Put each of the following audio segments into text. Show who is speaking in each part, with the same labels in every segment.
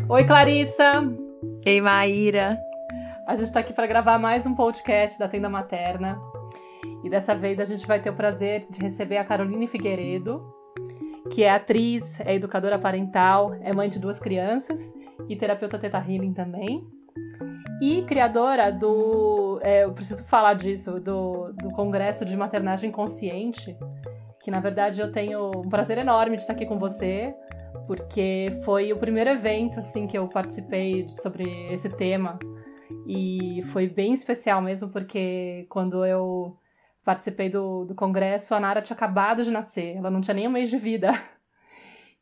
Speaker 1: Oi, Clarissa!
Speaker 2: Ei, Maíra!
Speaker 1: A gente está aqui para gravar mais um podcast da Tenda Materna. E dessa vez a gente vai ter o prazer de receber a Caroline Figueiredo, que é atriz, é educadora parental, é mãe de 2 crianças e terapeuta Theta Healing também. E criadora eu preciso falar disso, do Congresso de Maternagem Consciente, que na verdade eu tenho um prazer enorme de estar aqui com você, porque foi o primeiro evento assim, que eu participei sobre esse tema. E foi bem especial mesmo, porque quando eu participei do congresso, a Nara tinha acabado de nascer, ela não tinha nem um mês de vida.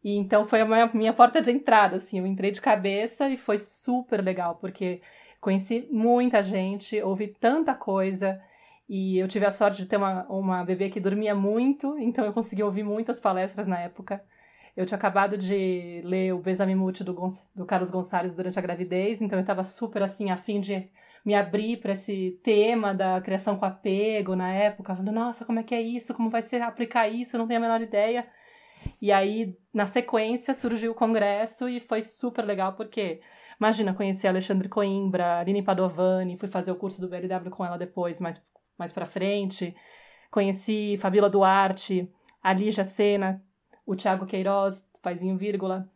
Speaker 1: E então foi a minha porta de entrada, assim, eu entrei de cabeça e foi super legal, porque conheci muita gente, ouvi tanta coisa, e eu tive a sorte de ter uma bebê que dormia muito, então eu consegui ouvir muitas palestras na época. Eu tinha acabado de ler o Besame Mútil do Carlos Gonçalves durante a gravidez, então eu estava super, assim, a fim de me abrir para esse tema da criação com apego na época, falando, nossa, como é que é isso? Como vai ser aplicar isso? Eu não tenho a menor ideia. E aí, na sequência, surgiu o congresso e foi super legal, porque, imagina, conheci a Alexandre Coimbra, a Aline Padovani, fui fazer o curso do BLW com ela depois, mais pra frente. Conheci Fabíola Duarte, a Lígia Sena, o Thiago Queiroz, Paizinho Vírgula.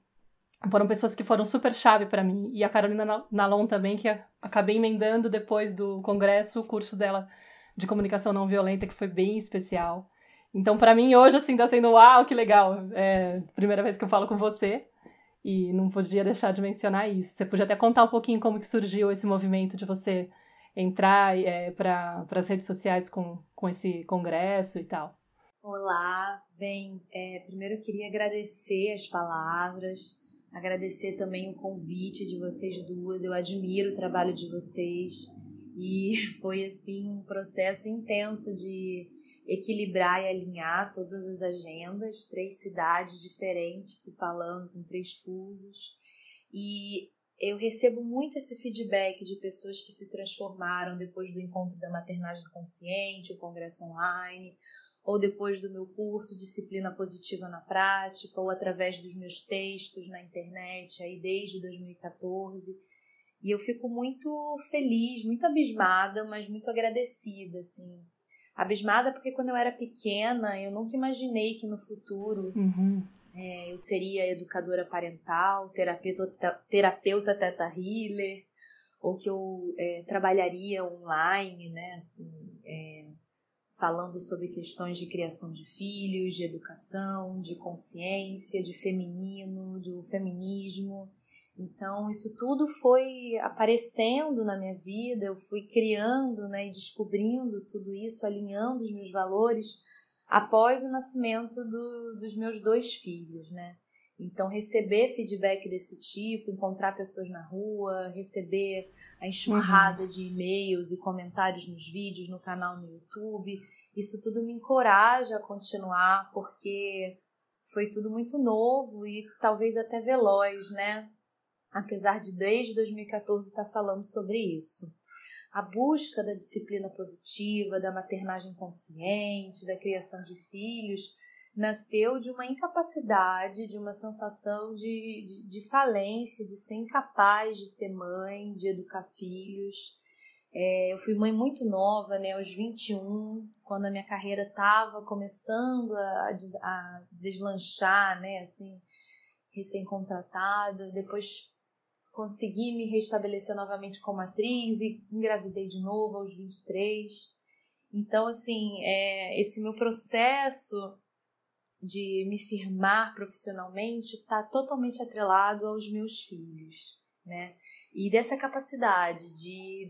Speaker 1: Foram pessoas que foram super chave para mim. E a Carolina Nalon também, que acabei emendando depois do congresso o curso dela de comunicação não violenta, que foi bem especial. Então, para mim, hoje, assim, tá sendo, uau, que legal. É a primeira vez que eu falo com você e não podia deixar de mencionar isso. Você podia até contar um pouquinho como que surgiu esse movimento de você entrar para as redes sociais com esse congresso e tal.
Speaker 2: Olá, bem, primeiro eu queria agradecer as palavras, agradecer também o convite de vocês duas, eu admiro o trabalho de vocês e foi assim um processo intenso de equilibrar e alinhar todas as agendas, 3 cidades diferentes se falando com 3 fusos, e eu recebo muito esse feedback de pessoas que se transformaram depois do encontro da maternagem consciente, o congresso online, ou depois do meu curso Disciplina Positiva na Prática, ou através dos meus textos na internet, aí desde 2014. E eu fico muito feliz, muito abismada, mas muito agradecida, assim. Abismada porque quando eu era pequena, eu nunca imaginei que no futuro eu seria educadora parental, terapeuta Theta Healer, ou que eu trabalharia online, né, assim, falando sobre questões de criação de filhos, de educação, de consciência, de feminino, do feminismo. Então, isso tudo foi aparecendo na minha vida, eu fui criando, né, e descobrindo tudo isso, alinhando os meus valores após o nascimento dos meus 2 filhos, né? Então, receber feedback desse tipo, encontrar pessoas na rua, receber a enxurrada de e-mails e comentários nos vídeos, no canal no YouTube, isso tudo me encoraja a continuar, porque foi tudo muito novo e talvez até veloz, né? Apesar de desde 2014 estar falando sobre isso. A busca da disciplina positiva, da maternagem consciente, da criação de filhos, nasceu de uma incapacidade, de uma sensação de falência, de ser incapaz de ser mãe, de educar filhos. Eu fui mãe muito nova, né, aos 21, quando a minha carreira estava começando a deslanchar, né, assim, recém-contratada. Depois consegui me restabelecer novamente como atriz e engravidei de novo aos 23. Então, assim, esse meu processo de me firmar profissionalmente está totalmente atrelado aos meus filhos, né? E dessa capacidade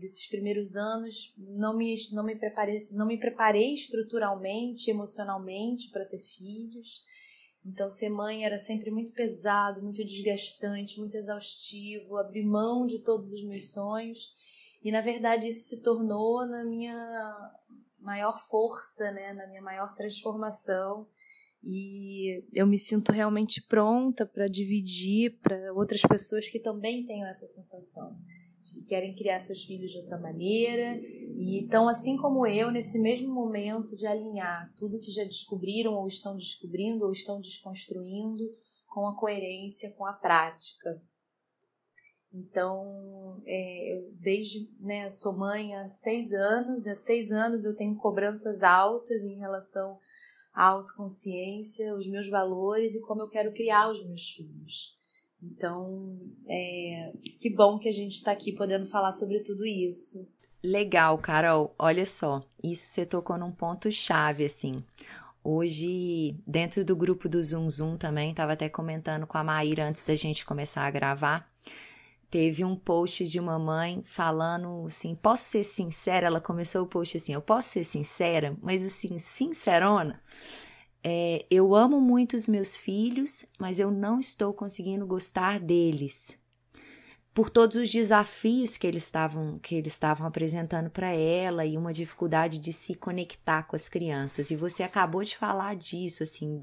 Speaker 2: desses primeiros anos, não me preparei estruturalmente, emocionalmente para ter filhos. Então, ser mãe era sempre muito pesado, muito desgastante, muito exaustivo, abrir mão de todos os meus sonhos. E, na verdade, isso se tornou na minha maior força, né? Na minha maior transformação. E eu me sinto realmente pronta para dividir para outras pessoas que também tenham essa sensação querem criar seus filhos de outra maneira e estão, assim como eu, nesse mesmo momento de alinhar tudo que já descobriram ou estão descobrindo ou estão desconstruindo com a coerência, com a prática. Então, eu sou mãe há 6 anos, há 6 anos eu tenho cobranças altas em relação à autoconsciência, os meus valores e como eu quero criar os meus filhos. Então, que bom que a gente está aqui podendo falar sobre tudo isso.
Speaker 3: Legal, Carol. Olha só, isso você tocou num ponto-chave, assim. Hoje, dentro do grupo do Zoom Zoom também, estava até comentando com a Maíra antes da gente começar a gravar, teve um post de uma mãe falando assim, posso ser sincera? Ela começou o post assim, eu posso ser sincera? Mas assim, sincerona, eu amo muito os meus filhos, mas eu não estou conseguindo gostar deles. Por todos os desafios que eles estavam apresentando para ela e uma dificuldade de se conectar com as crianças. E você acabou de falar disso, assim,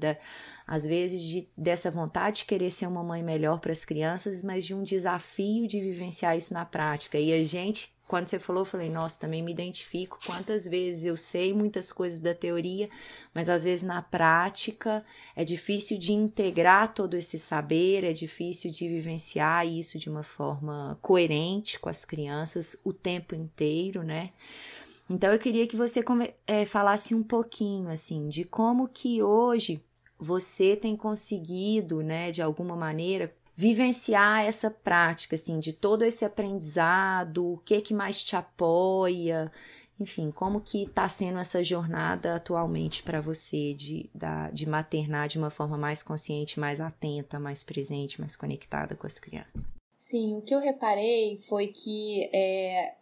Speaker 3: às vezes dessa vontade de querer ser uma mãe melhor para as crianças, mas de um desafio de vivenciar isso na prática. E a gente, quando você falou, eu falei, nossa, também me identifico quantas vezes eu sei muitas coisas da teoria, mas às vezes na prática é difícil de integrar todo esse saber, é difícil de vivenciar isso de uma forma coerente com as crianças o tempo inteiro, né? Então eu queria que você falasse um pouquinho, assim, de como que hoje você tem conseguido, né, de alguma maneira, vivenciar essa prática, assim, de todo esse aprendizado, o que mais te apoia, enfim, como que está sendo essa jornada atualmente para você de maternar de uma forma mais consciente, mais atenta, mais presente, mais conectada com as crianças?
Speaker 2: Sim, o que eu reparei foi que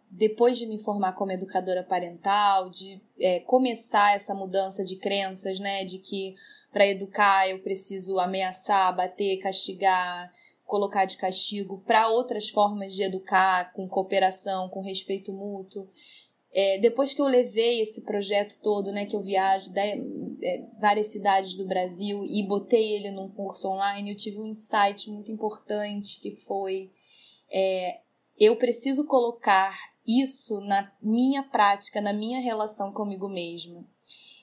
Speaker 2: depois de me formar como educadora parental, de começar essa mudança de crenças, né, de que para educar eu preciso ameaçar, bater, castigar, colocar de castigo para outras formas de educar, com cooperação, com respeito mútuo. Depois que eu levei esse projeto todo, né, que eu viajo várias cidades do Brasil e botei ele num curso online, eu tive um insight muito importante que foi eu preciso colocar isso na minha prática, na minha relação comigo mesma.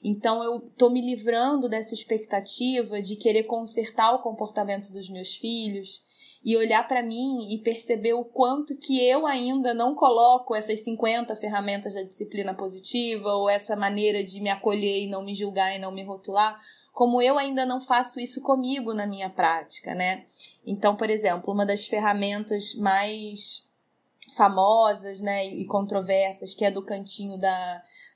Speaker 2: Então, eu estou me livrando dessa expectativa de querer consertar o comportamento dos meus filhos e olhar para mim e perceber o quanto que eu ainda não coloco essas 50 ferramentas da disciplina positiva ou essa maneira de me acolher e não me julgar e não me rotular, como eu ainda não faço isso comigo na minha prática, né? Então, por exemplo, uma das ferramentas mais famosas, né, e controversas, que é do cantinho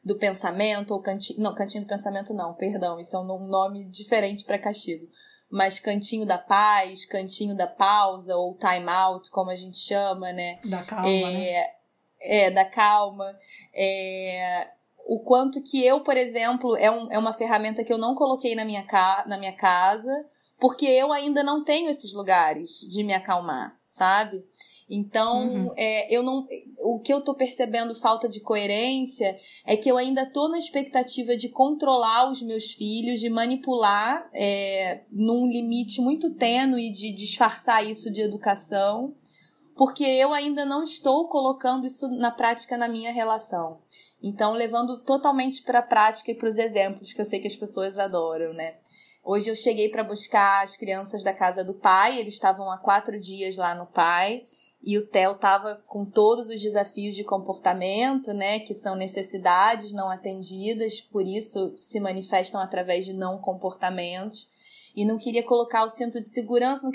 Speaker 2: do pensamento, ou cantinho do pensamento não, perdão, isso é um nome diferente para castigo, mas cantinho da paz, cantinho da pausa, ou time out, como a gente chama, né?
Speaker 1: Da calma, né?
Speaker 2: Da calma. O quanto que eu, por exemplo, é uma ferramenta que eu não coloquei na minha casa, porque eu ainda não tenho esses lugares de me acalmar, sabe? Então, o que eu tô percebendo falta de coerência é que eu ainda tô na expectativa de controlar os meus filhos, de manipular num limite muito tênue, de disfarçar isso de educação, porque eu ainda não estou colocando isso na prática na minha relação. Então, levando totalmente para a prática e para os exemplos, que eu sei que as pessoas adoram, né? Hoje eu cheguei para buscar as crianças da casa do pai, eles estavam há 4 dias lá no pai, e o Theo estava com todos os desafios de comportamento, né, que são necessidades não atendidas, por isso se manifestam através de não comportamentos, e não queria colocar o cinto de segurança,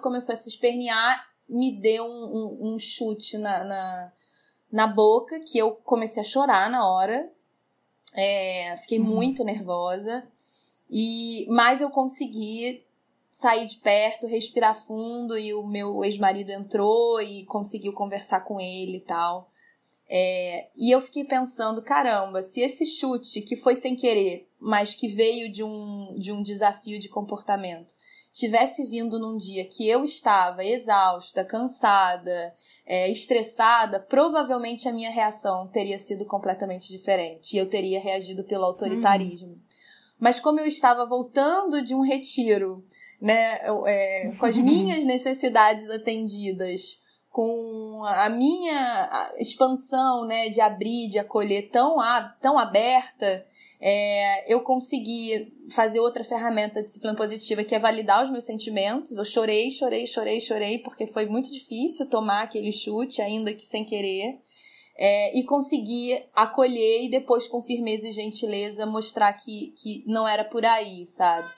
Speaker 2: começou a se espernear, me deu um chute na boca, que eu comecei a chorar na hora, fiquei muito nervosa, mas eu consegui sair de perto, respirar fundo, e o meu ex-marido entrou e conseguiu conversar com ele e tal. E eu fiquei pensando, caramba, se esse chute, que foi sem querer, mas que veio de um desafio de comportamento, tivesse vindo num dia que eu estava exausta, cansada, estressada, provavelmente a minha reação teria sido completamente diferente e eu teria reagido pelo autoritarismo. Mas como eu estava voltando de um retiro, né, com as minhas necessidades atendidas, com a minha expansão, né, de abrir, de acolher tão aberta, eu consegui fazer outra ferramenta de disciplina positiva, que é validar os meus sentimentos. Eu chorei, porque foi muito difícil tomar aquele chute, ainda que sem querer. E conseguir acolher e depois, com firmeza e gentileza, mostrar que não era por aí, sabe?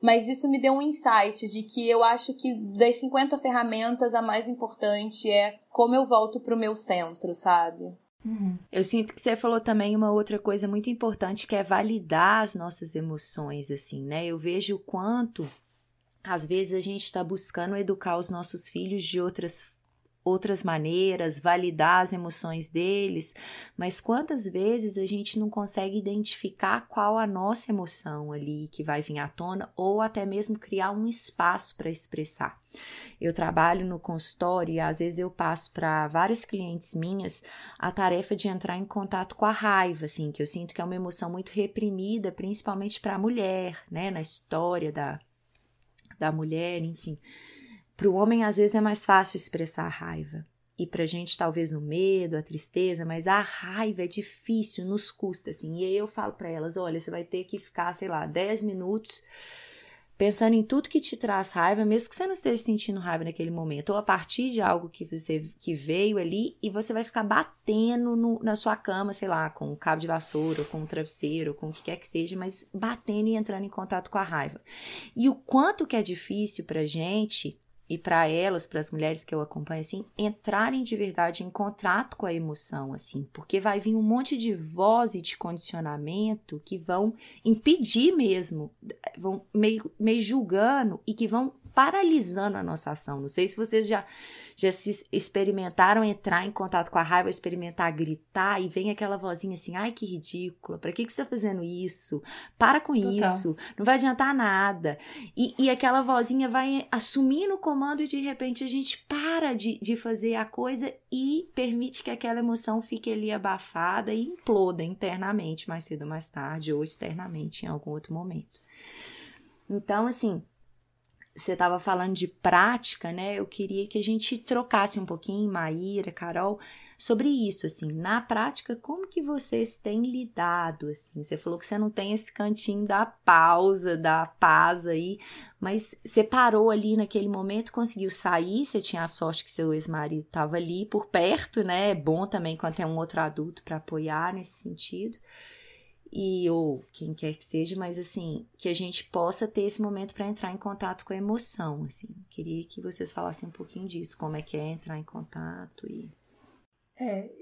Speaker 2: Mas isso me deu um insight de que eu acho que das 50 ferramentas, a mais importante é como eu volto pro meu centro, sabe?
Speaker 3: Eu sinto que você falou também uma outra coisa muito importante, que é validar as nossas emoções, assim, né? Eu vejo o quanto, às vezes, a gente está buscando educar os nossos filhos de outras maneiras, validar as emoções deles, mas quantas vezes a gente não consegue identificar qual a nossa emoção ali que vai vir à tona, ou até mesmo criar um espaço para expressar. Eu trabalho no consultório e às vezes eu passo para várias clientes minhas a tarefa de entrar em contato com a raiva, assim, que eu sinto que é uma emoção muito reprimida, principalmente para a mulher, né, na história da mulher, enfim. Para o homem, às vezes, é mais fácil expressar a raiva. E pra gente, talvez, o medo, a tristeza, mas a raiva é difícil, nos custa, assim. E aí eu falo para elas, olha, você vai ter que ficar, sei lá, 10 minutos pensando em tudo que te traz raiva, mesmo que você não esteja sentindo raiva naquele momento, ou a partir de algo que veio ali, e você vai ficar batendo na sua cama, sei lá, com um cabo de vassoura, ou com um travesseiro, ou com o que quer que seja, mas batendo e entrando em contato com a raiva. E o quanto que é difícil pra gente, e para elas, para as mulheres que eu acompanho, assim, entrarem de verdade em contato com a emoção, assim, porque vai vir um monte de voz e de condicionamento que vão impedir mesmo, vão meio julgando e que vão paralisando a nossa ação. Não sei se vocês já se experimentaram entrar em contato com a raiva, experimentar gritar e vem aquela vozinha assim, ai que ridícula, pra que você tá fazendo isso? Para com isso, não vai adiantar nada. E aquela vozinha vai assumindo o comando e de repente a gente para de fazer a coisa e permite que aquela emoção fique ali abafada e imploda internamente mais cedo ou mais tarde ou externamente em algum outro momento. Então, assim, você estava falando de prática, né? Eu queria que a gente trocasse um pouquinho, Maíra, Carol, sobre isso, assim, na prática, como que vocês têm lidado, assim? Você falou que você não tem esse cantinho da pausa, da paz aí, mas você parou ali naquele momento, conseguiu sair, você tinha a sorte que seu ex-marido estava ali por perto, né? É bom também quando tem um outro adulto para apoiar nesse sentido. Ou quem quer que seja, mas assim, que a gente possa ter esse momento para entrar em contato com a emoção, assim. Queria que vocês falassem um pouquinho disso, como é que é entrar em contato e...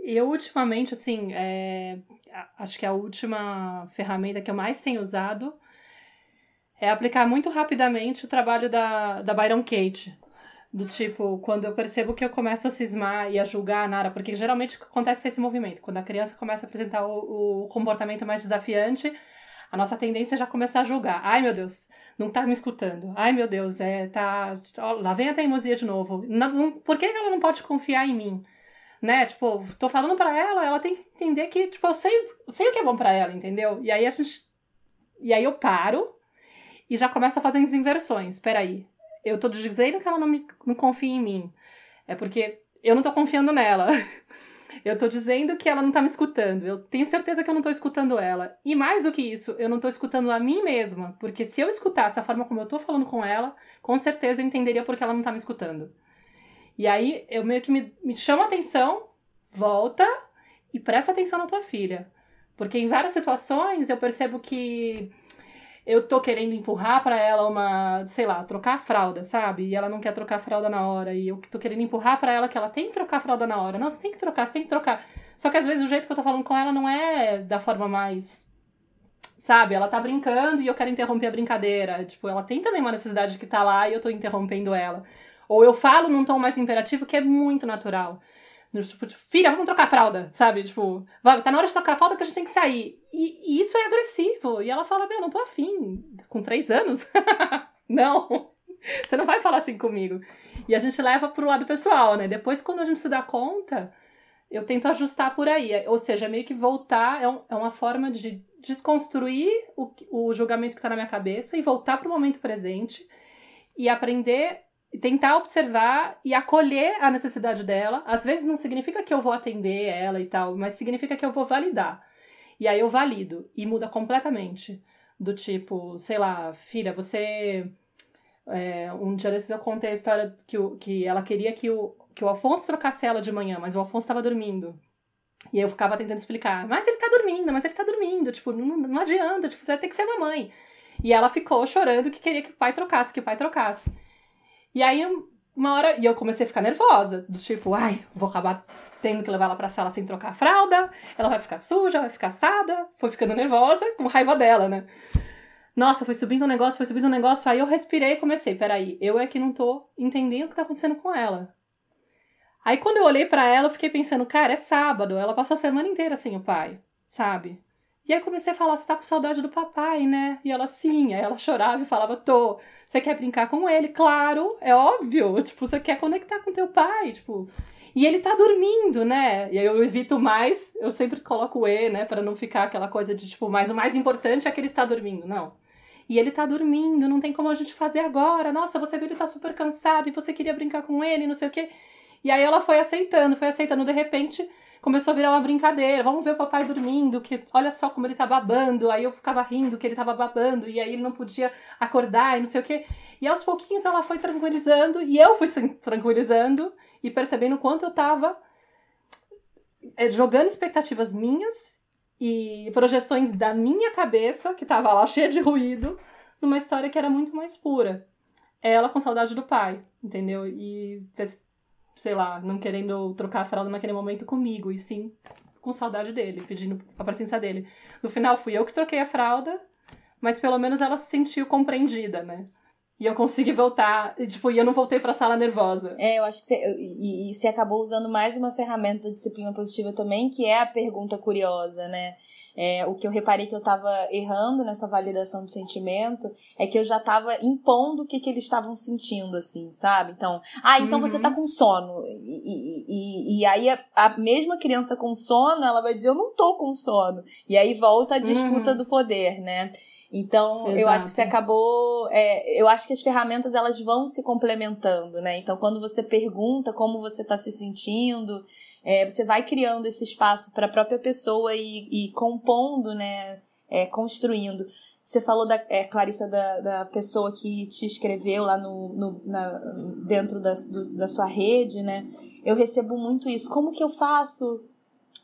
Speaker 1: Eu ultimamente, assim, acho que a última ferramenta que eu mais tenho usado é aplicar muito rapidamente o trabalho da Byron Katie. Do tipo, quando eu percebo que eu começo a cismar e a julgar a Nara, porque geralmente acontece esse movimento. Quando a criança começa a apresentar o comportamento mais desafiante, a nossa tendência é já começar a julgar. Ai, meu Deus, não tá me escutando. Ai, meu Deus, lá vem a teimosia de novo. Por que ela não pode confiar em mim? Né? Tipo, tô falando pra ela tem que entender que, tipo, eu sei o que é bom pra ela, entendeu? E aí eu paro e já começo a fazer as inversões. Peraí. Eu tô dizendo que ela não confia em mim. É porque eu não tô confiando nela. Eu tô dizendo que ela não tá me escutando. Eu tenho certeza que eu não tô escutando ela. E mais do que isso, eu não tô escutando a mim mesma. Porque se eu escutasse a forma como eu tô falando com ela, com certeza eu entenderia porque ela não tá me escutando. E aí eu meio que me chamo a atenção, volta e presta atenção na tua filha. Porque em várias situações eu percebo que eu tô querendo empurrar pra ela trocar a fralda, sabe? E ela não quer trocar a fralda na hora. E eu tô querendo empurrar pra ela que ela tem que trocar a fralda na hora. Não, você tem que trocar. Só que às vezes o jeito que eu tô falando com ela não é da forma mais... Sabe? Ela tá brincando e eu quero interromper a brincadeira. Tipo, ela tem também uma necessidade que tá lá e eu tô interrompendo ela. Ou eu falo num tom mais imperativo que é muito natural. Tipo, filha, vamos trocar a fralda, sabe? Tipo, tá na hora de trocar a fralda que a gente tem que sair. E isso é agressivo. E ela fala, não tô afim. Com 3 anos? Não. Você não vai falar assim comigo. E a gente leva pro lado pessoal, né? Depois, quando a gente se dá conta, eu tento ajustar por aí. Ou seja, meio que voltar é uma forma de desconstruir o julgamento que tá na minha cabeça e voltar pro momento presente e aprender tentar observar e acolher a necessidade dela. Às vezes não significa que eu vou atender ela e tal, mas significa que eu vou validar. E aí eu valido, e muda completamente. Do tipo, sei lá, filha, você... um dia desses eu contei a história que ela queria que o Alfonso trocasse ela de manhã, mas o Alfonso estava dormindo. E eu ficava tentando explicar, mas ele tá dormindo, tipo, não adianta, tipo, vai ter que ser mamãe. E ela ficou chorando que queria que o pai trocasse. E aí, uma hora, e eu comecei a ficar nervosa, do tipo, vou acabar tendo que levar ela pra sala sem trocar a fralda, ela vai ficar suja, vai ficar assada, foi ficando nervosa, com raiva dela, né? Nossa, foi subindo um negócio, aí eu respirei e comecei, peraí, eu é que não tô entendendo o que tá acontecendo com ela. Aí quando eu olhei pra ela, eu fiquei pensando, cara, é sábado, ela passou a semana inteira sem o pai, sabe? E aí comecei a falar, você tá com saudade do papai, né? E ela, sim. Aí ela chorava e falava, tô. Você quer brincar com ele? Claro, é óbvio. Tipo, você quer conectar com teu pai, tipo... E ele tá dormindo, né? E aí eu evito mais, eu sempre coloco o E, né? Pra não ficar aquela coisa de, tipo, mas o mais importante é que ele está dormindo. Não. E ele tá dormindo, não tem como a gente fazer agora. Nossa, você viu, ele tá super cansado e você queria brincar com ele, não sei o quê. E aí ela foi aceitando. De repente, começou a virar uma brincadeira. Vamos ver o papai dormindo, que olha só como ele tá babando. Aí eu ficava rindo que ele tava babando, e aí ele não podia acordar e não sei o quê. E aos pouquinhos ela foi tranquilizando, e eu fui tranquilizando, e percebendo o quanto eu tava jogando expectativas minhas e projeções da minha cabeça, que tava lá cheia de ruído, numa história que era muito mais pura. Ela com saudade do pai, entendeu? E, sei lá, não querendo trocar a fralda naquele momento comigo, e sim com saudade dele, pedindo a presença dele. No final fui eu que troquei a fralda, mas pelo menos ela se sentiu compreendida, né? E eu consegui voltar, tipo, e eu não voltei pra sala nervosa.
Speaker 2: Eu acho que você acabou usando mais uma ferramenta da disciplina positiva também, que é a pergunta curiosa, né? O que eu reparei que eu tava errando nessa validação de sentimento é que eu já tava impondo o que eles estavam sentindo, assim, sabe? Então, então você tá com sono. E aí a mesma criança com sono, ela vai dizer, eu não tô com sono. E aí volta a disputa do poder, né? Então, exato. Eu acho que você acabou... eu acho que as ferramentas, elas vão se complementando, né? Então, quando você pergunta como você está se sentindo, você vai criando esse espaço para a própria pessoa e compondo, né? Construindo. Você falou, Clarissa, da pessoa que te escreveu lá dentro da sua rede, né? Eu recebo muito isso. Como que eu faço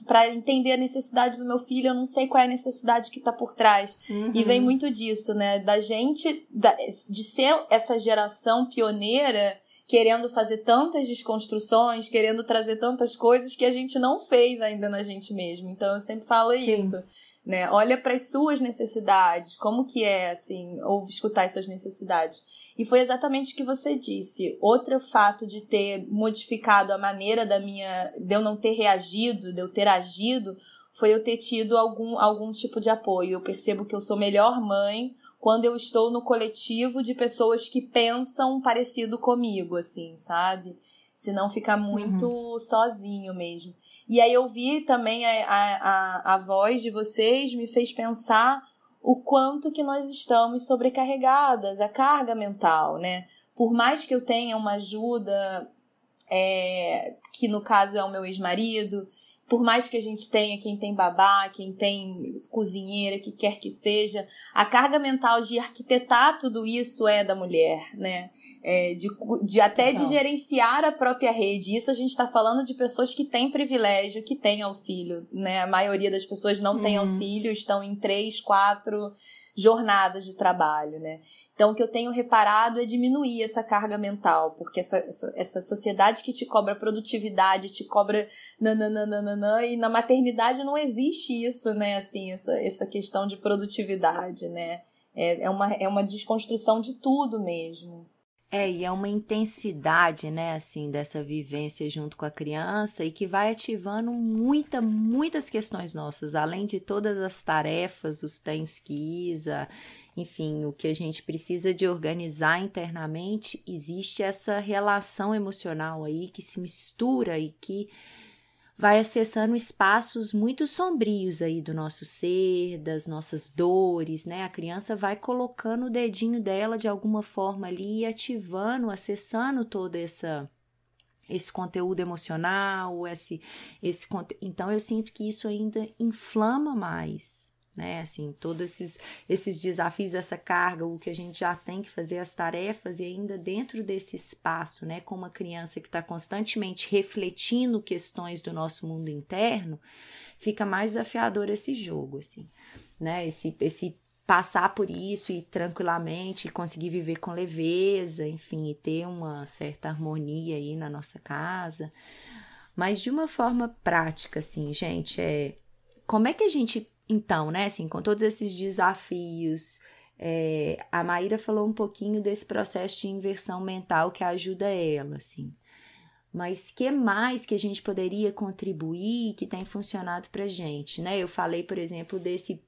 Speaker 2: para entender a necessidade do meu filho? Eu não sei qual é a necessidade que tá por trás. E vem muito disso, né? Da gente, de ser essa geração pioneira, querendo fazer tantas desconstruções, querendo trazer tantas coisas que a gente não fez ainda na gente mesmo. Então eu sempre falo isso, né? Olha para as suas necessidades, como que é, assim, ou escutar as suas necessidades. E foi exatamente o que você disse. Outro fato de ter modificado a maneira de eu não ter reagido, de eu ter agido, foi eu ter tido algum tipo de apoio. Eu percebo que eu sou melhor mãe quando eu estou no coletivo de pessoas que pensam parecido comigo, assim, sabe? Senão fica muito sozinho mesmo. E aí eu vi também a voz de vocês, me fez pensar o quanto que nós estamos sobrecarregadas, a carga mental, né? Por mais que eu tenha uma ajuda, que no caso é o meu ex-marido, por mais que a gente tenha quem tem babá, quem tem cozinheira, que quer que seja, a carga mental de arquitetar tudo isso é da mulher, né? De gerenciar a própria rede. Isso a gente está falando de pessoas que têm privilégio, que têm auxílio, né? A maioria das pessoas não tem auxílio, estão em 3, 4 jornadas de trabalho, né? Então, o que eu tenho reparado é diminuir essa carga mental, porque essa sociedade que te cobra produtividade, te cobra nananana, e na maternidade não existe isso, né? Assim, essa questão de produtividade, né? É uma desconstrução de tudo mesmo.
Speaker 3: E é uma intensidade, né, assim, dessa vivência junto com a criança e que vai ativando muitas questões nossas, além de todas as tarefas, os tempos que Isa, enfim, o que a gente precisa de organizar internamente, existe essa relação emocional aí que se mistura e que vai acessando espaços muito sombrios aí do nosso ser, das nossas dores, né? A criança vai colocando o dedinho dela de alguma forma ali, ativando, acessando todo esse conteúdo emocional, então eu sinto que isso ainda inflama mais, né? Assim, todos esses desafios, essa carga, o que a gente já tem que fazer, as tarefas, e ainda dentro desse espaço, né? Com uma criança que está constantemente refletindo questões do nosso mundo interno, fica mais desafiador esse jogo, assim, né? Esse passar por isso e tranquilamente e conseguir viver com leveza, enfim, e ter uma certa harmonia aí na nossa casa. Mas de uma forma prática, assim, gente, como é que a gente, então, né, assim, com todos esses desafios, a Maíra falou um pouquinho desse processo de inversão mental que ajuda ela, assim. Mas que mais que a gente poderia contribuir que tem funcionado pra gente, né? Eu falei, por exemplo, desse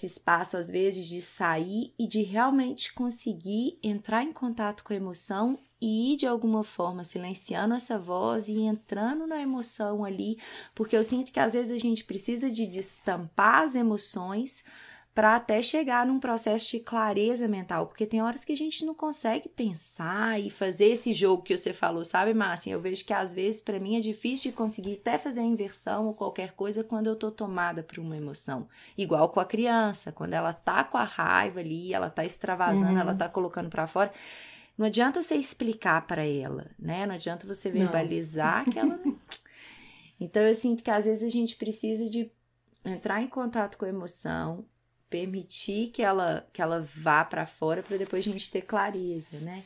Speaker 3: espaço, às vezes, de sair e de realmente conseguir entrar em contato com a emoção e ir, de alguma forma, silenciando essa voz e entrando na emoção ali, porque eu sinto que, às vezes, a gente precisa de destampar as emoções para até chegar num processo de clareza mental, porque tem horas que a gente não consegue pensar e fazer esse jogo que você falou, sabe, Márcia? Eu vejo que às vezes para mim é difícil de conseguir até fazer a inversão ou qualquer coisa quando eu tô tomada por uma emoção. Igual com a criança, quando ela tá com a raiva ali, ela tá extravasando, ela tá colocando para fora. Não adianta você explicar para ela, né? Não adianta você verbalizar que ela não... Então eu sinto que às vezes a gente precisa de entrar em contato com a emoção, permitir que ela vá para fora para depois a gente ter clareza, né?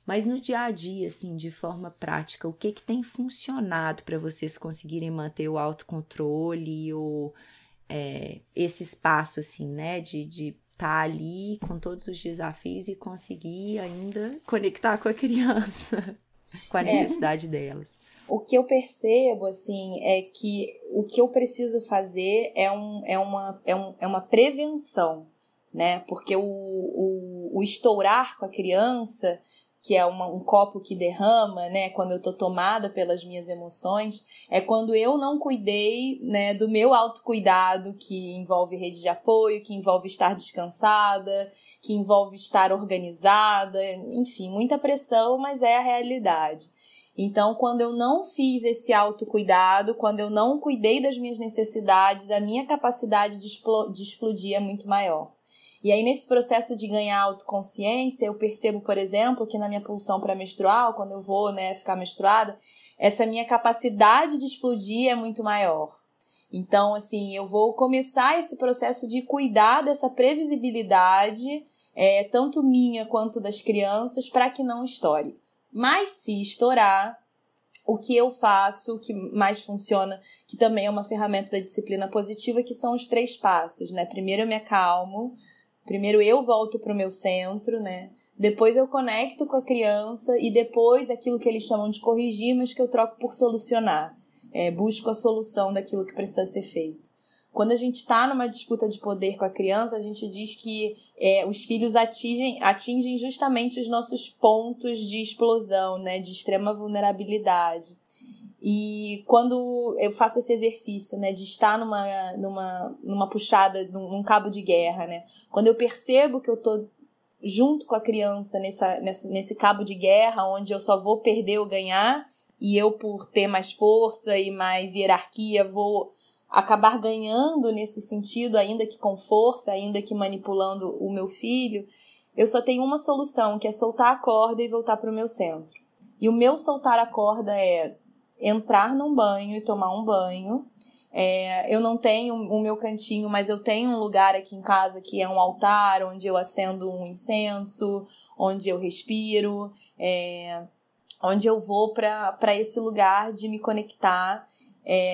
Speaker 3: Mas no dia a dia, assim, de forma prática, o que tem funcionado para vocês conseguirem manter o autocontrole ou esse espaço, assim, né? De estar ali com todos os desafios e conseguir ainda conectar com a criança, com a necessidade delas.
Speaker 2: O que eu percebo, assim, é que o que eu preciso fazer é uma prevenção, né? Porque o estourar com a criança, que é um copo que derrama, né? Quando eu tô tomada pelas minhas emoções, é quando eu não cuidei, né, do meu autocuidado, que envolve rede de apoio, que envolve estar descansada, que envolve estar organizada, enfim, muita pressão, mas é a realidade. Então, quando eu não fiz esse autocuidado, quando eu não cuidei das minhas necessidades, a minha capacidade de explodir é muito maior. E aí, nesse processo de ganhar autoconsciência, eu percebo, por exemplo, que na minha pulsão pré-menstrual, quando eu vou, né, ficar menstruada, essa minha capacidade de explodir é muito maior. Então, assim, eu vou começar esse processo de cuidar dessa previsibilidade, tanto minha quanto das crianças, para que não estoure. Mas se estourar, o que eu faço, o que mais funciona, que também é uma ferramenta da disciplina positiva, que são os 3 passos, né? Primeiro eu me acalmo, primeiro eu volto para o meu centro, né? Depois eu conecto com a criança e depois aquilo que eles chamam de corrigir, mas que eu troco por solucionar. Busco a solução daquilo que precisa ser feito. Quando a gente está numa disputa de poder com a criança, a gente diz que os filhos atingem justamente os nossos pontos de explosão, né, de extrema vulnerabilidade. E quando eu faço esse exercício, né, de estar numa puxada, num cabo de guerra, né, quando eu percebo que eu estou junto com a criança nesse cabo de guerra, onde eu só vou perder ou ganhar, e eu, por ter mais força e mais hierarquia, vou acabar ganhando nesse sentido, ainda que com força, ainda que manipulando o meu filho, eu só tenho uma solução, que é soltar a corda e voltar para o meu centro. E o meu soltar a corda é entrar num banho e tomar um banho. Eu não tenho o meu cantinho, mas eu tenho um lugar aqui em casa que é um altar, onde eu acendo um incenso, onde eu respiro, onde eu vou para esse lugar de me conectar.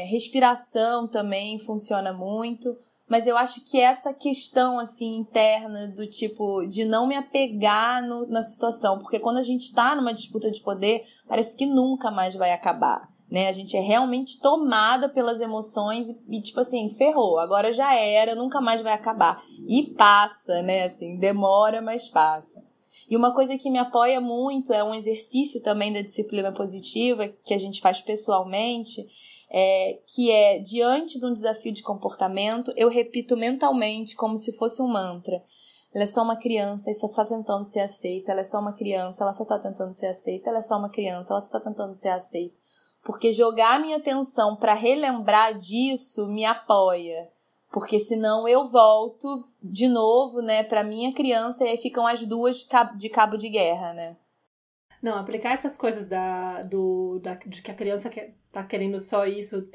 Speaker 2: Respiração também funciona muito, mas eu acho que essa questão assim interna do tipo de não me apegar na situação, porque quando a gente tá numa disputa de poder, parece que nunca mais vai acabar, né? A gente é realmente tomada pelas emoções e tipo assim, ferrou, agora já era, nunca mais vai acabar. E passa, né? Assim, demora, mas passa. E uma coisa que me apoia muito é um exercício também da disciplina positiva, que a gente faz pessoalmente, que é, diante de um desafio de comportamento, eu repito mentalmente como se fosse um mantra. Ela é só uma criança e só está tentando ser aceita. Ela é só uma criança, ela só está tentando ser aceita. Ela é só uma criança, ela só está tentando ser aceita. Porque jogar a minha atenção para relembrar disso me apoia. Porque senão eu volto de novo, né, para minha criança e aí ficam as duas de cabo de guerra, né?
Speaker 1: Não, aplicar essas coisas de que a criança tá querendo só isso.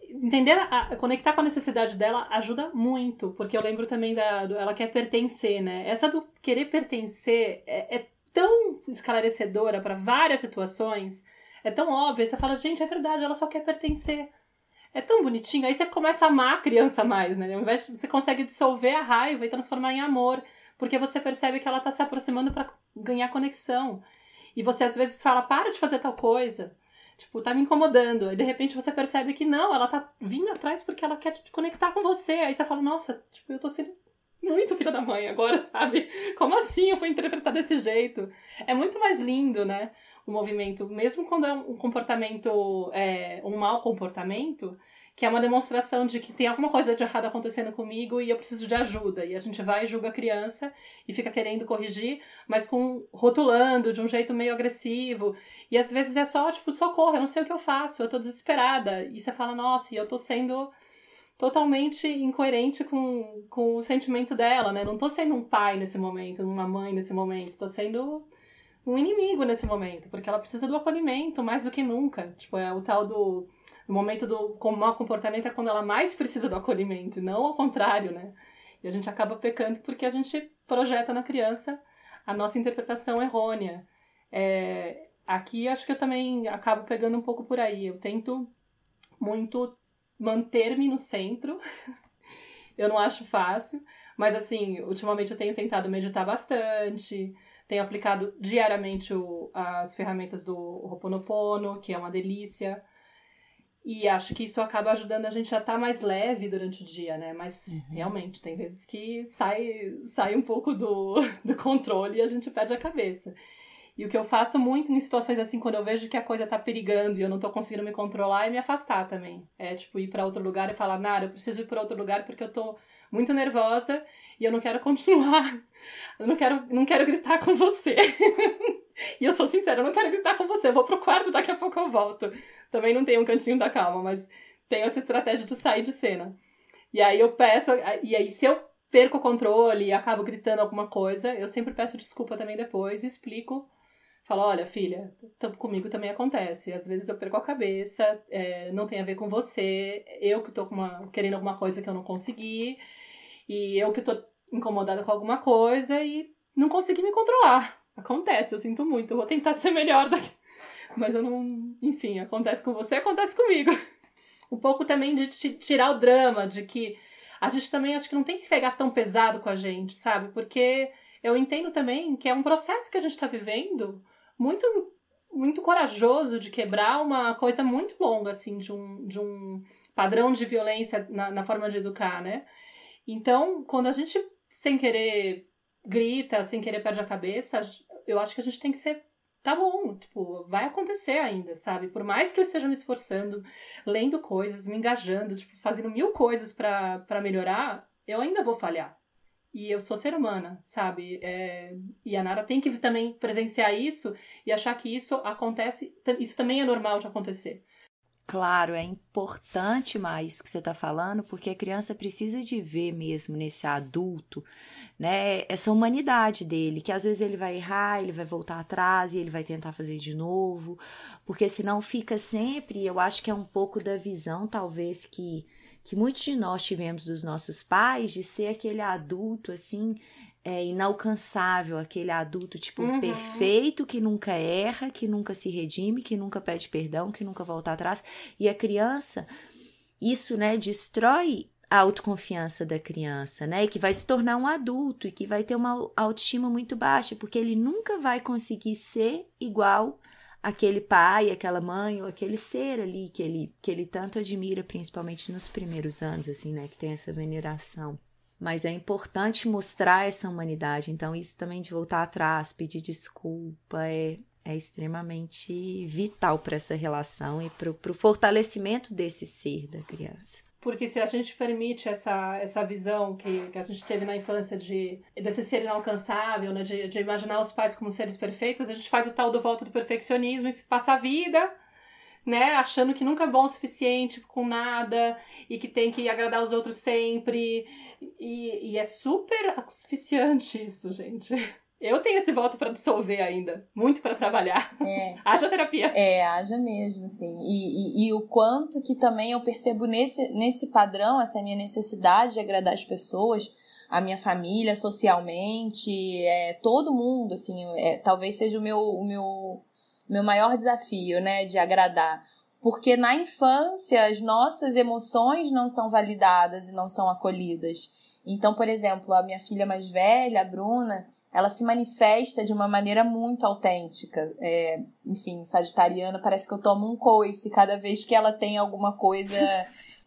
Speaker 1: Entender, conectar com a necessidade dela ajuda muito, porque eu lembro também ela quer pertencer, né? Essa do querer pertencer é tão esclarecedora para várias situações, é tão óbvia, você fala, gente, é verdade, ela só quer pertencer. É tão bonitinho, aí você começa a amar a criança mais, né? Ao invés de você consegue dissolver a raiva e transformar em amor, porque você percebe que ela tá se aproximando para ganhar conexão. E você às vezes fala, para de fazer tal coisa. Tipo, tá me incomodando. Aí de repente você percebe que não, ela tá vindo atrás porque ela quer te conectar com você. Aí você fala, nossa, tipo, eu tô sendo muito filha da mãe agora, sabe? Como assim eu fui interpretar desse jeito? É muito mais lindo, né? O movimento, mesmo quando é um comportamento, um mau comportamento, que é uma demonstração de que tem alguma coisa de errado acontecendo comigo e eu preciso de ajuda. E a gente vai e julga a criança e fica querendo corrigir, mas rotulando de um jeito meio agressivo. E às vezes é só, tipo, socorro, eu não sei o que eu faço, eu tô desesperada. E você fala, nossa, e eu tô sendo totalmente incoerente com o sentimento dela, né? Não tô sendo um pai nesse momento, uma mãe nesse momento, tô sendo um inimigo nesse momento, porque ela precisa do acolhimento mais do que nunca. Tipo, é o tal do... O momento do mau comportamento é quando ela mais precisa do acolhimento, e não ao contrário, né? E a gente acaba pecando porque a gente projeta na criança a nossa interpretação errônea. Aqui acho que eu também acabo pegando um pouco por aí. Eu tento muito manter-me no centro. Eu não acho fácil, mas assim, ultimamente eu tenho tentado meditar bastante, tenho aplicado diariamente as ferramentas do Ho'oponopono, que é uma delícia. E acho que isso acaba ajudando a gente a estar mais leve durante o dia, né? Mas, realmente, tem vezes que sai um pouco do controle e a gente perde a cabeça. E o que eu faço muito em situações assim, quando eu vejo que a coisa tá perigando e eu não tô conseguindo me controlar, é me afastar também. É, tipo, ir pra outro lugar e falar, Nara, eu preciso ir pra outro lugar porque eu tô muito nervosa e eu não quero continuar. Eu não quero gritar com você. E eu sou sincera, eu não quero gritar com você. Eu vou pro quarto, daqui a pouco eu volto. Também não tenho um cantinho da calma, mas tenho essa estratégia de sair de cena. E aí eu peço... E aí se eu perco o controle e acabo gritando alguma coisa, eu sempre peço desculpa também depois e explico. Falo, olha, filha, comigo também acontece. Às vezes eu perco a cabeça, não tem a ver com você. Eu que tô querendo alguma coisa que eu não consegui. E eu que tô incomodada com alguma coisa e não consegui me controlar. Acontece, eu sinto muito. Eu vou tentar ser melhor daqui. Mas eu não... Enfim, acontece com você, acontece comigo. Um pouco também de tirar o drama, de que a gente também acho que não tem que pegar tão pesado com a gente, sabe? Porque eu entendo também que é um processo que a gente tá vivendo muito, muito corajoso de quebrar uma coisa muito longa, assim, de um padrão de violência na forma de educar, né? Então, quando a gente, sem querer, grita, sem querer perde a cabeça, eu acho que a gente tem que ser, tá bom, tipo, vai acontecer ainda, sabe? Por mais que eu esteja me esforçando, lendo coisas, me engajando, tipo, fazendo 1000 coisas pra melhorar, eu ainda vou falhar. E eu sou ser humana, sabe? E a Nara tem que também presenciar isso e achar que isso acontece, isso também é normal de acontecer.
Speaker 3: Claro, é importante mais isso que você está falando, porque a criança precisa de ver mesmo nesse adulto, né, essa humanidade dele, que às vezes ele vai errar, ele vai voltar atrás e ele vai tentar fazer de novo, porque senão fica sempre, eu acho que é um pouco da visão, talvez, que muitos de nós tivemos dos nossos pais, de ser aquele adulto, assim, inalcançável, aquele adulto, tipo, perfeito, que nunca erra, que nunca se redime, que nunca pede perdão, que nunca volta atrás. E a criança, isso, né, destrói a autoconfiança da criança, né, e que vai se tornar um adulto e que vai ter uma autoestima muito baixa, porque ele nunca vai conseguir ser igual aquele pai, aquela mãe, ou aquele ser ali que ele tanto admira, principalmente nos primeiros anos, assim, né, que tem essa veneração. Mas é importante mostrar essa humanidade. Então, isso também de voltar atrás, pedir desculpa, é extremamente vital para essa relação e para o fortalecimento desse ser da criança.
Speaker 1: Porque se a gente permite essa visão que a gente teve na infância desse ser inalcançável, né, de imaginar os pais como seres perfeitos, a gente faz o tal do voto do perfeccionismo e passa a vida, né, achando que nunca é bom o suficiente com nada e que tem que agradar os outros sempre. E é super asfixiante isso, gente. Eu tenho esse voto pra dissolver ainda. Muito pra trabalhar. Haja terapia.
Speaker 2: Haja mesmo, assim. E o quanto que também eu percebo nesse padrão, essa minha necessidade de agradar as pessoas, a minha família, socialmente, todo mundo, assim, talvez seja o meu maior desafio, né, de agradar. Porque na infância as nossas emoções não são validadas e não são acolhidas. Então, por exemplo, a minha filha mais velha, a Bruna, ela se manifesta de uma maneira muito autêntica. Enfim, sagitariana, parece que eu tomo um coice cada vez que ela tem alguma coisa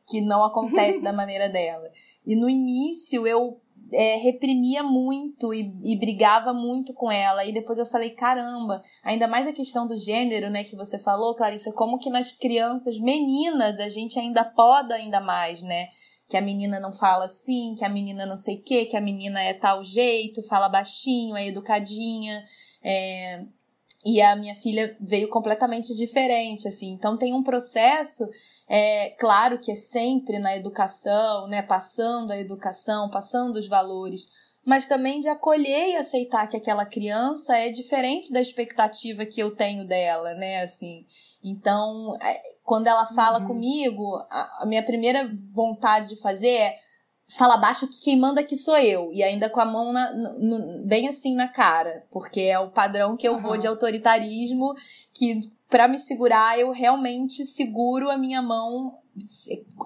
Speaker 2: que não acontece da maneira dela. E no início eu reprimia muito e brigava muito com ela. E depois eu falei, caramba, ainda mais a questão do gênero, né, que você falou, Clarissa, como que nas crianças meninas a gente ainda poda ainda mais, né? Que a menina não fala assim, que a menina não sei o quê, que a menina é tal jeito, fala baixinho, é educadinha. E a minha filha veio completamente diferente, assim. Então tem um processo, claro que é sempre na educação, né? Passando a educação, passando os valores, mas também de acolher e aceitar que aquela criança é diferente da expectativa que eu tenho dela, né? Assim, então, quando ela fala comigo, a minha primeira vontade de fazer é fala baixo que quem manda aqui sou eu. E ainda com a mão bem assim na cara. Porque é o padrão que eu vou de autoritarismo, que pra me segurar, eu realmente seguro a minha mão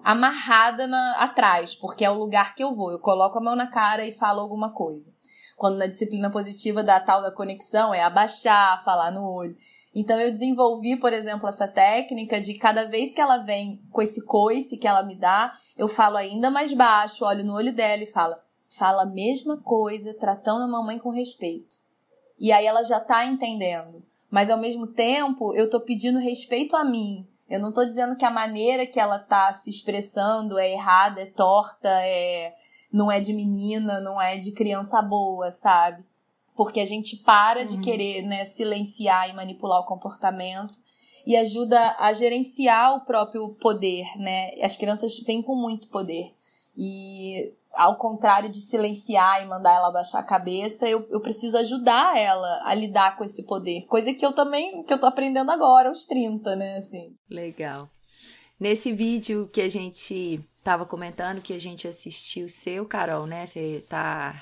Speaker 2: amarrada atrás. Porque é o lugar que eu vou. Eu coloco a mão na cara e falo alguma coisa. Quando na disciplina positiva da tal da conexão é abaixar, falar no olho. Então eu desenvolvi, por exemplo, essa técnica de cada vez que ela vem com esse coice que ela me dá, eu falo ainda mais baixo, olho no olho dela e fala a mesma coisa, tratando a mamãe com respeito. E aí ela já tá entendendo. Mas ao mesmo tempo, eu tô pedindo respeito a mim. Eu não tô dizendo que a maneira que ela tá se expressando é errada, é torta, não é de menina, não é de criança boa, sabe? Porque a gente para de querer, né, silenciar e manipular o comportamento e ajuda a gerenciar o próprio poder, né? As crianças vêm com muito poder. E ao contrário de silenciar e mandar ela baixar a cabeça, eu preciso ajudar ela a lidar com esse poder. Coisa que eu tô aprendendo agora, aos 30, né? Assim.
Speaker 3: Legal. Nesse vídeo que a gente tava comentando, que a gente assistiu seu, Carol, né? Você tá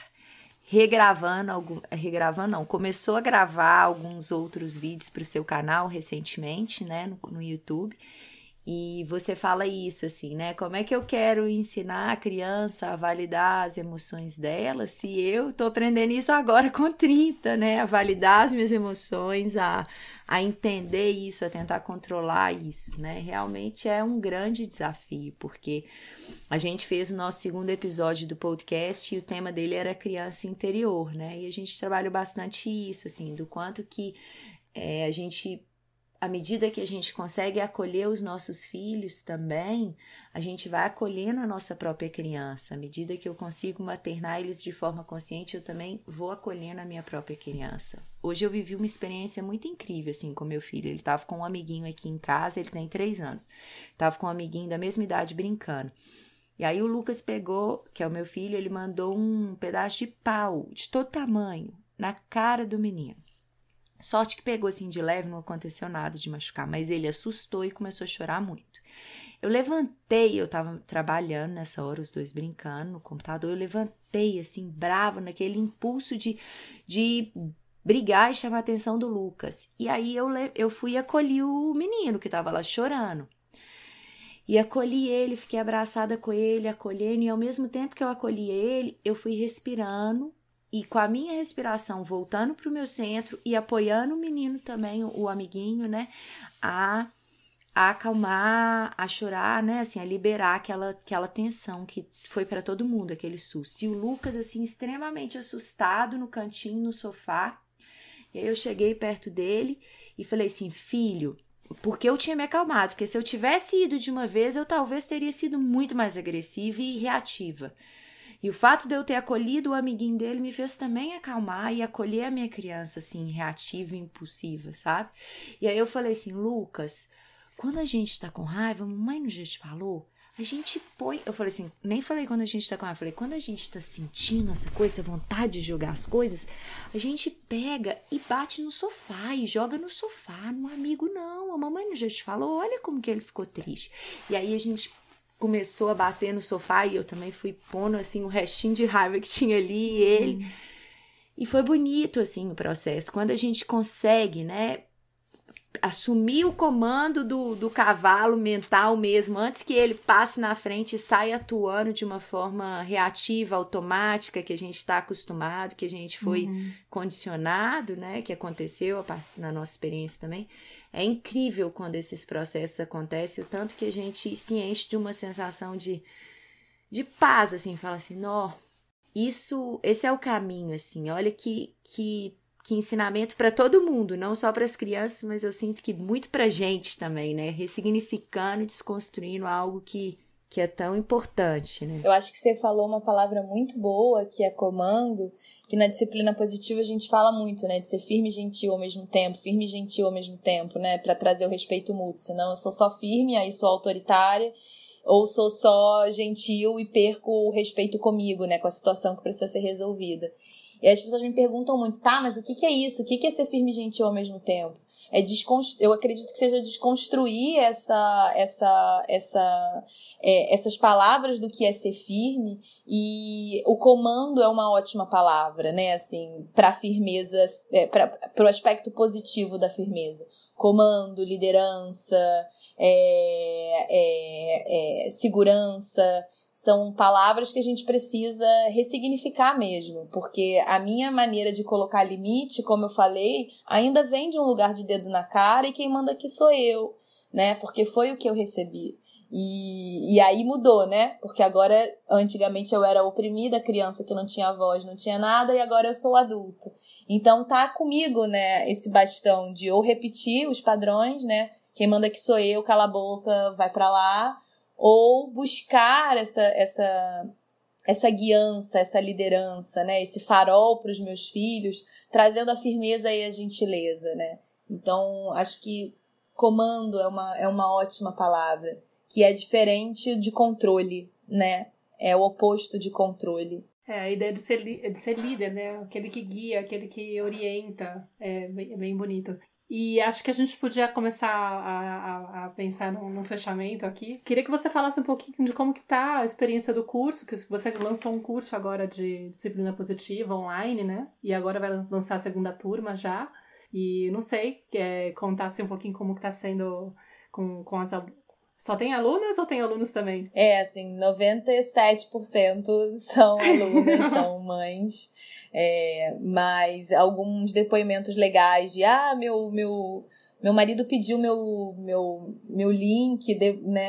Speaker 3: começou a gravar alguns outros vídeos para o seu canal recentemente, né, no YouTube, e você fala isso, assim, né, como é que eu quero ensinar a criança a validar as emoções dela se eu tô aprendendo isso agora com 30, né, a validar as minhas emoções, a entender isso, a tentar controlar isso, né, realmente é um grande desafio, porque a gente fez o nosso segundo episódio do podcast e o tema dele era criança interior, né? E a gente trabalhou bastante isso, assim, do quanto que a gente, à medida que a gente consegue acolher os nossos filhos também, a gente vai acolhendo a nossa própria criança. À medida que eu consigo maternar eles de forma consciente, eu também vou acolhendo a minha própria criança. Hoje eu vivi uma experiência muito incrível, assim, com meu filho. Ele estava com um amiguinho aqui em casa, ele tem 3 anos. Estava com um amiguinho da mesma idade brincando. E aí o Lucas pegou, que é o meu filho, ele mandou um pedaço de pau, de todo tamanho, na cara do menino. Sorte que pegou assim de leve, não aconteceu nada de machucar, mas ele assustou e começou a chorar muito. Eu levantei, eu tava trabalhando nessa hora, os dois brincando no computador, eu levantei assim, brava, naquele impulso de brigar e chamar a atenção do Lucas. E aí eu fui e acolhi o menino que tava lá chorando. E acolhi ele, fiquei abraçada com ele, acolhendo, e ao mesmo tempo que eu acolhi ele, eu fui respirando, e com a minha respiração voltando para o meu centro e apoiando o menino também, o amiguinho, né, a a acalmar, a chorar, né, assim, a liberar aquela tensão que foi para todo mundo, aquele susto. E o Lucas, assim, extremamente assustado no cantinho, no sofá. E aí eu cheguei perto dele e falei assim, filho, porque eu tinha me acalmado, porque se eu tivesse ido de uma vez, eu talvez teria sido muito mais agressiva e reativa. E o fato de eu ter acolhido o amiguinho dele me fez também acalmar e acolher a minha criança, assim, reativa e impulsiva, sabe? E aí eu falei assim, Lucas, quando a gente tá com raiva, a mamãe não já te falou? A gente põe... Eu falei assim, nem falei quando a gente tá com raiva, falei, quando a gente tá sentindo essa coisa, essa vontade de jogar as coisas, a gente pega e bate no sofá e joga no sofá, no amigo não, a mamãe não já te falou? Olha como que ele ficou triste. E aí a gente começou a bater no sofá e eu também fui pondo, assim, o restinho de raiva que tinha ali e ele. E foi bonito, assim, o processo. Quando a gente consegue, né, assumir o comando do cavalo mental mesmo, antes que ele passe na frente e saia atuando de uma forma reativa, automática, que a gente está acostumado, que a gente foi condicionado, né, que aconteceu na nossa experiência também. É incrível quando esses processos acontecem, o tanto que a gente se enche de uma sensação de paz, assim, fala assim, nó, esse é o caminho, assim, olha que ensinamento para todo mundo, não só para as crianças, mas eu sinto que muito para a gente também, né? Ressignificando, desconstruindo algo que é tão importante, né?
Speaker 2: Eu acho que você falou uma palavra muito boa, que é comando, que na disciplina positiva a gente fala muito, né? De ser firme e gentil ao mesmo tempo, firme e gentil ao mesmo tempo, né? Para trazer o respeito mútuo, senão eu sou só firme, aí sou autoritária, ou sou só gentil e perco o respeito comigo, né? Com a situação que precisa ser resolvida. E as pessoas me perguntam muito, tá, mas o que é isso? O que é ser firme e gentil ao mesmo tempo? Eu acredito que seja desconstruir essas palavras do que é ser firme, e o comando é uma ótima palavra, né, assim, para firmeza, para o aspecto positivo da firmeza. Comando, liderança, segurança, são palavras que a gente precisa ressignificar mesmo, porque a minha maneira de colocar limite, como eu falei, ainda vem de um lugar de dedo na cara e quem manda aqui sou eu, né? Porque foi o que eu recebi. E aí mudou, né? Porque agora, antigamente eu era oprimida, criança que não tinha voz, não tinha nada, e agora eu sou adulto. Então tá comigo, né, esse bastão de ou repetir os padrões, né? Quem manda aqui sou eu, cala a boca, vai pra lá, ou buscar essa guiança, essa liderança, né? Esse farol para os meus filhos, trazendo a firmeza e a gentileza, né? Então, acho que comando é uma ótima palavra, que é diferente de controle, né? É o oposto de controle.
Speaker 1: A ideia de ser líder, né? Aquele que guia, aquele que orienta, é bem bonito. E acho que a gente podia começar a pensar num fechamento aqui. Queria que você falasse um pouquinho de como que tá a experiência do curso, que você lançou um curso agora de disciplina positiva online, né? E agora vai lançar a segunda turma já. E não sei, contasse um pouquinho como que tá sendo com as... Só tem alunas ou tem alunos também?
Speaker 2: Assim, 97% são alunas, são mães. Mas alguns depoimentos legais de meu marido pediu meu link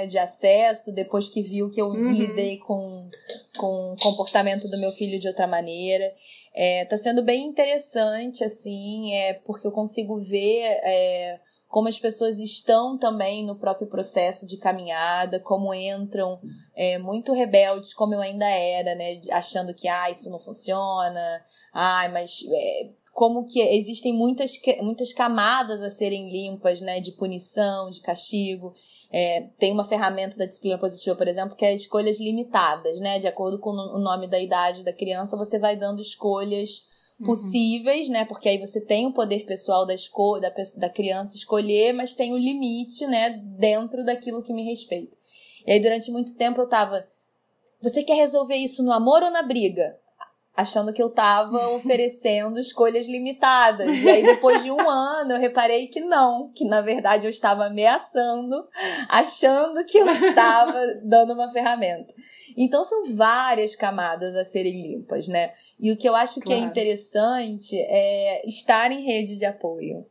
Speaker 2: de acesso depois que viu que eu lidei com o comportamento do meu filho de outra maneira. Tá sendo bem interessante, assim, porque eu consigo ver como as pessoas estão também no próprio processo de caminhada, como entram muito rebeldes, como eu ainda era, né, achando que isso não funciona, mas como que existem muitas camadas a serem limpas, né, de punição, de castigo. Tem uma ferramenta da disciplina positiva, por exemplo, que é escolhas limitadas, né, de acordo com o nome da idade da criança, você vai dando escolhas possíveis, né? Porque aí você tem o poder pessoal da criança escolher, mas tem o limite, né? Dentro daquilo que me respeita. E aí, durante muito tempo, eu tava... Você quer resolver isso no amor ou na briga? Achando que eu tava oferecendo escolhas limitadas. E aí, depois de 1 ano, eu reparei que não. Que, na verdade, eu estava ameaçando, achando que eu estava dando uma ferramenta. Então, são várias camadas a serem limpas, né? E o que eu acho que é interessante é estar em rede de apoio.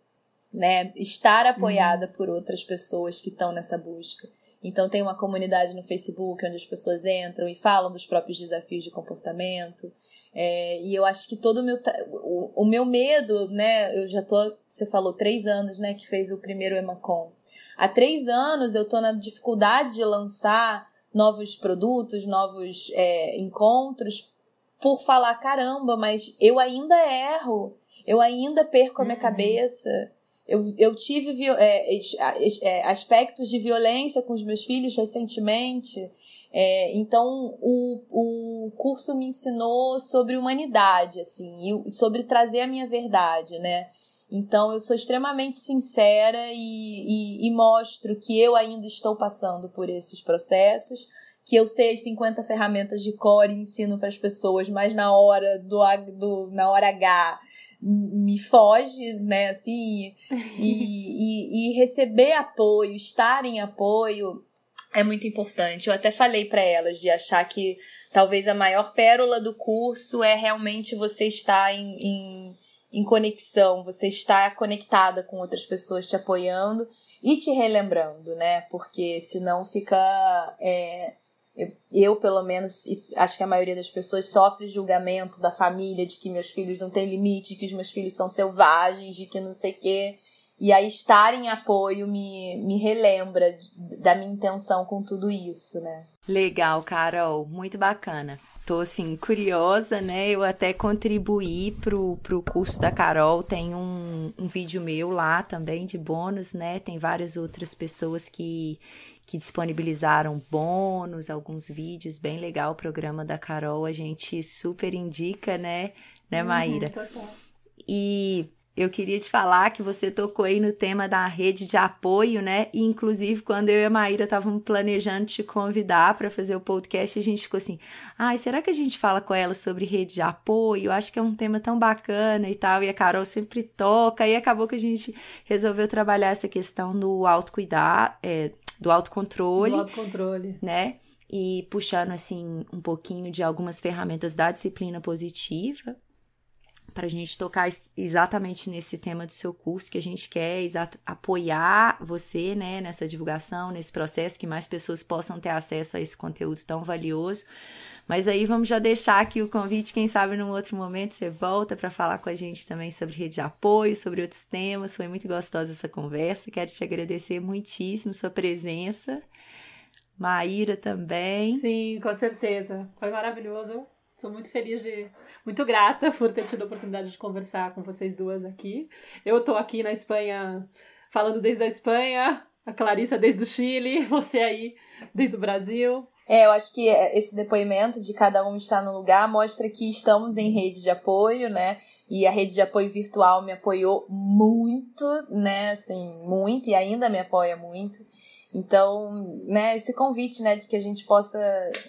Speaker 2: né? Estar apoiada por outras pessoas que estão nessa busca. Então tem uma comunidade no Facebook onde as pessoas entram e falam dos próprios desafios de comportamento. E eu acho que todo o meu medo, né? Eu já tô, você falou, 3 anos, né? Que fez o primeiro Emacom. Há 3 anos eu tô na dificuldade de lançar novos produtos, novos encontros, por falar, caramba, mas eu ainda erro, eu ainda perco a minha cabeça. Eu tive aspectos de violência com os meus filhos recentemente. Então, o curso me ensinou sobre humanidade, assim, e sobre trazer a minha verdade, né? Então, eu sou extremamente sincera e mostro que eu ainda estou passando por esses processos, que eu sei as 50 ferramentas de cor e ensino para as pessoas, mas na hora na hora H me foge, né, assim, e receber apoio, estar em apoio é muito importante. Eu até falei para elas de achar que talvez a maior pérola do curso é realmente você estar em conexão, você estar conectada com outras pessoas te apoiando e te relembrando, né, porque senão fica... Eu, pelo menos, acho que a maioria das pessoas sofre julgamento da família, de que meus filhos não têm limite, que os meus filhos são selvagens, de que não sei o quê. E aí estar em apoio me relembra da minha intenção com tudo isso, né?
Speaker 3: Legal, Carol, muito bacana. Tô, assim, curiosa, né? Eu até contribuí pro curso da Carol, tem um vídeo meu lá também de bônus, né? Tem várias outras pessoas que disponibilizaram bônus, alguns vídeos, bem legal o programa da Carol, a gente super indica, né, Maíra? E eu queria te falar que você tocou aí no tema da rede de apoio, né? E, inclusive, quando eu e a Maíra estávamos planejando te convidar para fazer o podcast, a gente ficou assim, será que a gente fala com ela sobre rede de apoio? Eu acho que é um tema tão bacana e tal, e a Carol sempre toca, e acabou que a gente resolveu trabalhar essa questão do autocuidado, do autocontrole, né? E puxando, assim, um pouquinho de algumas ferramentas da disciplina positiva, para a gente tocar exatamente nesse tema do seu curso, que a gente quer apoiar você, né, nessa divulgação, nesse processo, que mais pessoas possam ter acesso a esse conteúdo tão valioso. Mas aí vamos já deixar aqui o convite, quem sabe num outro momento você volta para falar com a gente também sobre rede de apoio, sobre outros temas. Foi muito gostosa essa conversa, quero te agradecer muitíssimo sua presença. Maíra também.
Speaker 1: Sim, com certeza, foi maravilhoso. Estou muito feliz muito grata por ter tido a oportunidade de conversar com vocês duas aqui. Eu estou aqui na Espanha, falando desde a Espanha, a Clarissa desde o Chile, você aí desde o Brasil.
Speaker 2: Eu acho que esse depoimento de cada um estar no lugar mostra que estamos em rede de apoio, né? E a rede de apoio virtual me apoiou muito, né? Assim, muito, e ainda me apoia muito. Então, né, esse convite, né, de que a gente possa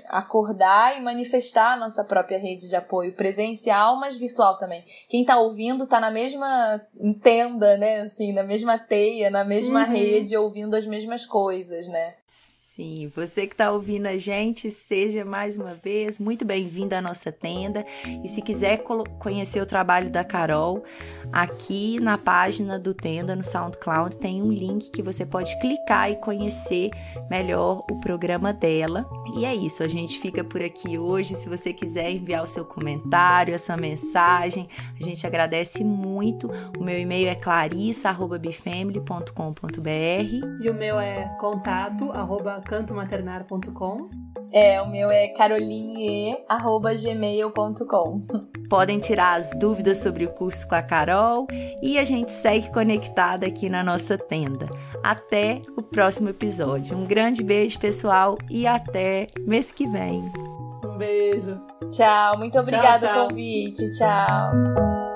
Speaker 2: acordar e manifestar a nossa própria rede de apoio presencial, mas virtual também. Quem tá ouvindo tá na mesma tenda, né, assim, na mesma teia, na mesma rede, ouvindo as mesmas coisas, né?
Speaker 3: Sim, você que está ouvindo a gente, seja mais uma vez muito bem-vindo à nossa tenda. E se quiser conhecer o trabalho da Carol, aqui na página do Tenda, no SoundCloud, tem um link que você pode clicar e conhecer melhor o programa dela. E é isso, a gente fica por aqui hoje. Se você quiser enviar o seu comentário, a sua mensagem, a gente agradece muito. O meu e-mail é clarissa@bifamily.com.br
Speaker 1: e o meu é contato@cantomaternar.com.
Speaker 2: O meu é caroline@gmail.com.
Speaker 3: Podem tirar as dúvidas sobre o curso com a Carol e a gente segue conectada aqui na nossa tenda. Até o próximo episódio. Um grande beijo, pessoal, e até mês que vem.
Speaker 1: Um beijo.
Speaker 2: Tchau, muito obrigada
Speaker 1: pelo
Speaker 2: convite. Tchau.